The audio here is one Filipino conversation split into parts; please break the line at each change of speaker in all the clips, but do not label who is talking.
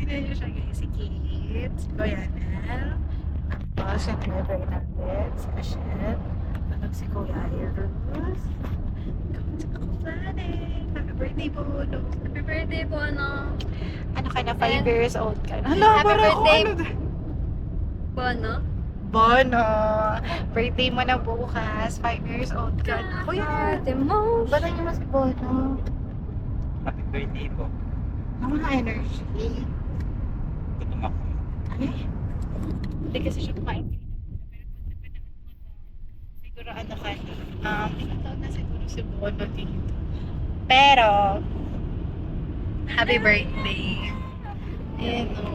Tignan niyo siya guys, si Kate, si Kuya Nel. Tapos yung driver natin, si Michelle. Tapos si Kuya Irus. Ako planning. Happy birthday po, no?
Happy birthday po, ano?
Ano ka na, 5 years old ka na? Hala,
Happy
parang ako
birthday.
ano din.
Bono?
Bono. Birthday mo na bukas. 5 years old ka na. Kuya,
Birthday mo.
ba't niyo mas si Bono?
Happy birthday po.
Ang mga energy.
Gutom ako.
Ay, hindi kasi siya kumain. Siguro ano ka na, ilang taon na siguro si Bono dito. Pero, happy birthday. Ayan o.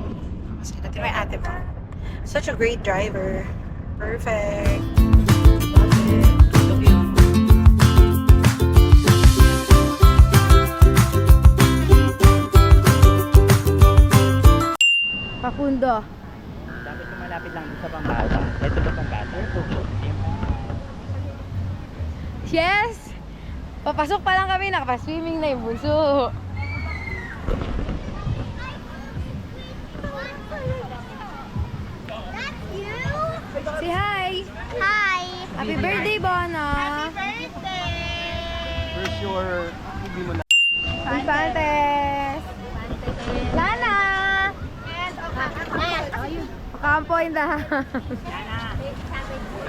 Mas natin may ate mo. Such a great driver. Perfect. Love it. Love you.
Pakundo.
Dapat ko malapit lang sa Pambata. Ito ba Pambata? Ito.
Yes! Papasok pa lang kami, nakapa-swimming na yung bunso. Say hi!
Hi!
Happy birthday, Bono!
Where's your... Hindi mo na...
Infantes! Lana! Pakampo in the house.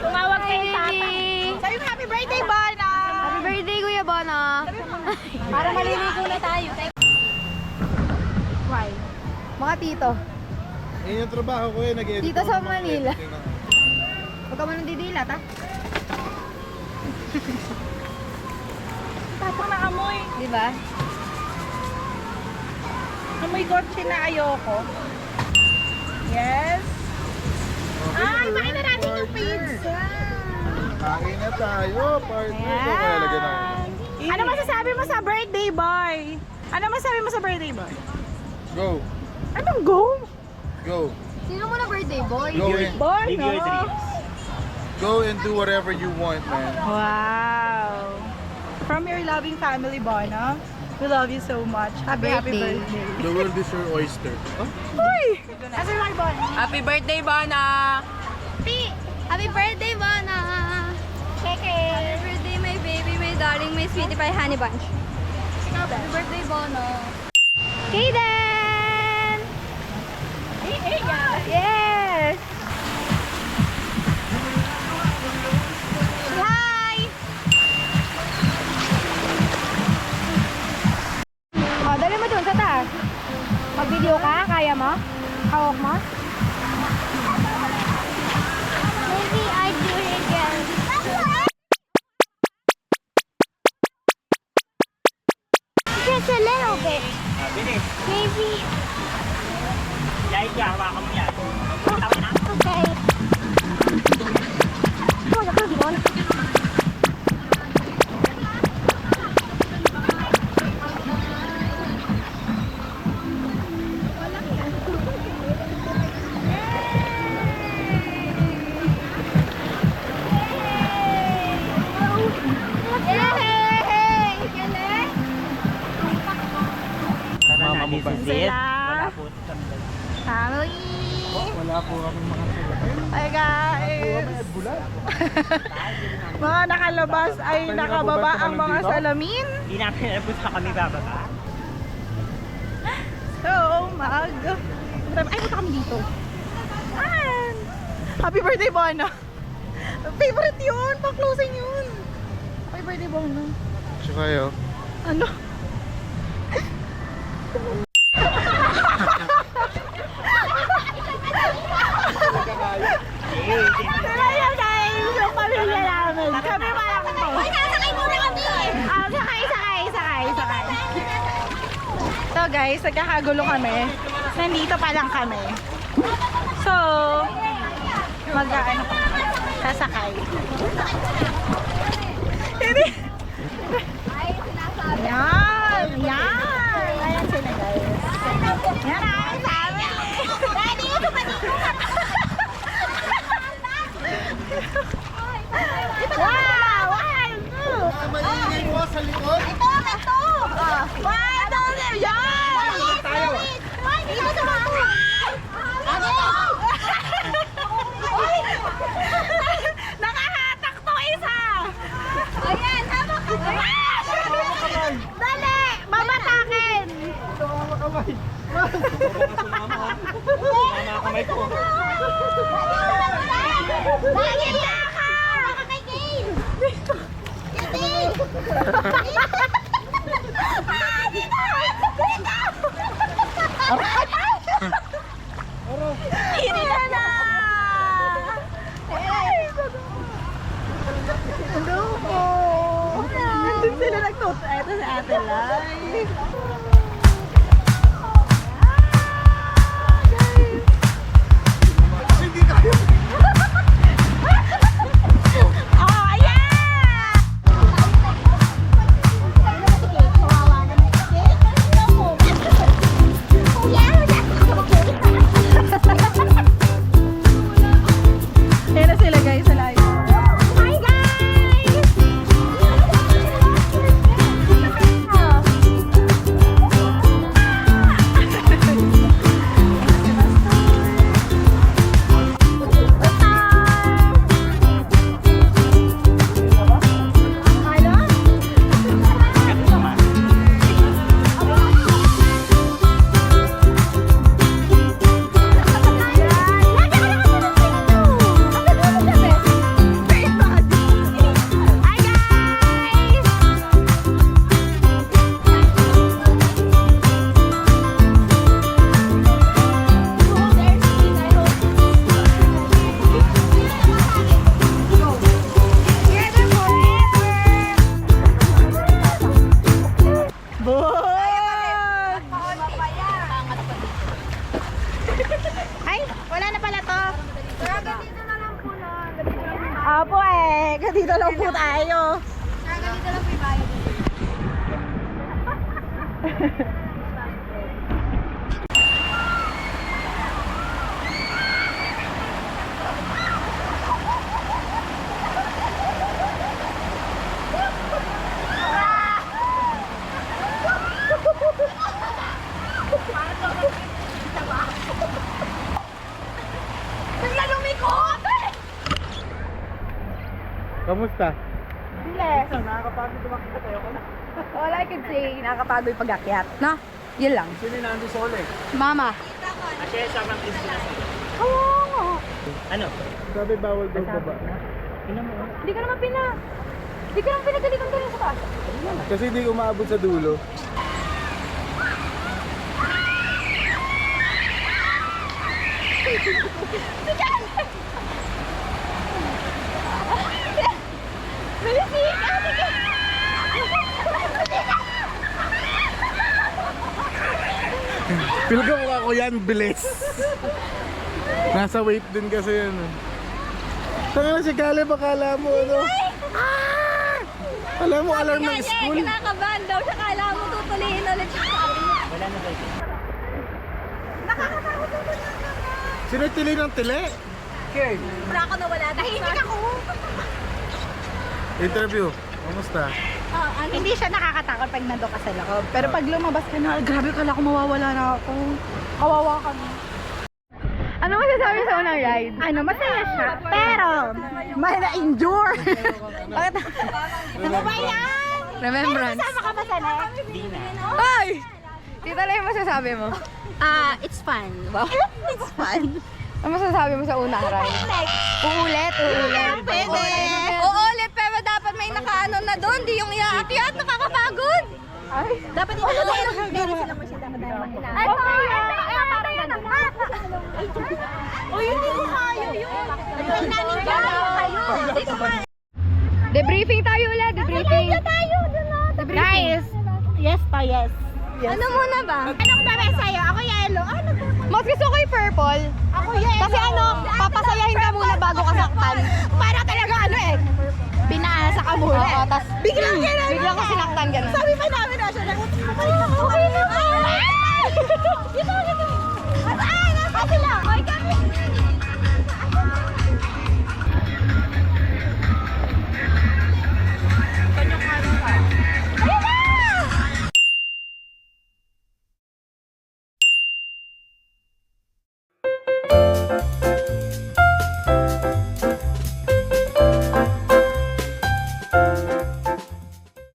Tumawag
Hi,
kay Tata.
baby!
Sabi mo, happy birthday, Bono!
Happy birthday, Kuya Bono!
Para maliligo na tayo.
Why? Mga tito.
Yun yung trabaho ko eh, nag-edit
Dito
ako
sa
ng mga
Manila.
editing ng-
Huwag ka mo nang didilat, ha?
Tapos na amoy.
Di ba?
Amoy kotse na ayoko. Yes. Ay, bakit na natin yung pizza?
Kain na tayo, partner. Ito kaya lagyan natin.
Ano masasabi mo sa birthday boy? Ano masasabi mo sa birthday boy?
Go,
Anong go?
go.
Sino mo na birthday boy?
Go in.
Boy,
Give your
no?
dreams.
Go and do whatever you want, man.
Wow. From your loving family, Bono. We love you so much. Happy
Birthday.
birthday.
The world is your oyster. Huh?
Uy! Asa yung Bono?
Happy birthday, Bono!
Happy birthday, Bona!
Happy birthday, my baby, my darling, my sweetie pie, honey bunch. Happy birthday, Bono! Kaden! Yes! Hi! Oh, dali mo dun sa taas. Mag-video ka? Kaya mo? Hawak mo?
Maybe I do it again. Just a little bit.
Bilis.
Maybe.
Yay ka, hawakan mo yan. Tama na.
Okay. Oh, the good one.
Mama mo ba?
Sila.
Wala po sa
Family.
Wala po kami mga
Hi guys. Mga nakalabas ay nakababa ang mga salamin.
Hindi namin alam kung saan kami bababa.
So, ay, punta kami dito. Ayan. Happy birthday, Bono. Favorite yun. Pang-closing yun. Happy birthday, Bono.
Siya kayo.
Ano? Kaya guys, yung pamilya namin. Kami parang to.
Sasakay muna kami!
Sakay. So guys, nagkakagulo kami. Nandito pa lang kami. So, mag-ano pa. Sasakay. Hindi. Yan. Ayan sila guys. Yan ang sabi.
Daddy, ito pa dito!
Wow! One, two.
Maingay mo sa likod.
Ito!
One, two, yan!
Dito sa mga
kamay.
Sumama kamay ko.
Bakit na ka? Baka kay Gail. Gail.
Hindi na na! Hello po! Nandun sila nagtut. Ito si Ate Lai.
Hindi tayo.
Oh, yeah! Ayan na sila guys sa live.
Hi guys!
Ay, wala na pala to. Apo dito lang po tayo.
Dito lang po yung bayad.
Bigla lumikot!
Kamusta?
Bilis. All I can say, nakakapagod yung pag-akyat. No? Yun lang.
Sino yung nandun sa ulit?
Mama.
Kasi sobrang kiss ko na sa'yo.
Oo.
Ano?
Sabi bawal daw baba.
Hindi ka naman Hindi ka naman pinagalitan ka rin sa taas.
Kasi hindi umaabot sa dulo. Feel ko mukha ko yan, bilis. Nasa weight din kasi yan. Tanga na si Caleb, akala mo ano? Alam mo, alarm ng school.
Kinakabahan daw siya. Kala mo tutulihin ulit siya.
Wala na kayo.
Sino tili ng tili? Okay.
Wala ako nawala. Tahimik ako.
Interview. Kamusta?
Hindi siya nakakatakot pag nandun ka sa loob. Pero pag lumabas ka na, grabe kala ko mawawala na ako. Kawawa kami. Ano masasabi sa unang ride? Ano, masaya siya. Pero, may na-endure. Bakit? Ano ba yan? Remembrance.
Sama ka ba sa next?
Hindi na.
Ay! Tita Lai, masasabi mo?
It's fun. Wow.
It's fun. Ano masasabi mo sa unang ride? Uulit.
Pwede.
Uulit, pero dapat may nakaano na doon. Di yung iaat-iaat, nakakapagod.
Dapat ito lang sila mo sila
Ay, parang ganun.
Uy, hindi ko kaya yun. Try namin dyan.
Debriefing tayo ulit, debriefing.
Tayo, dun na.
Guys,
Yes pa, yes.
ano muna ba?
Anong dami sa'yo? Ako yellow. Ano ba?
Mas gusto ko yung purple.
Ako yellow.
Kasi ano, papasayahin ka muna bago ka saktan.
Para talaga ano eh. Binaasa ka muna.
Oo, tas
Biglang
biglang ko sinaktan ganun.
Sabi pa namin na siya. Okay na.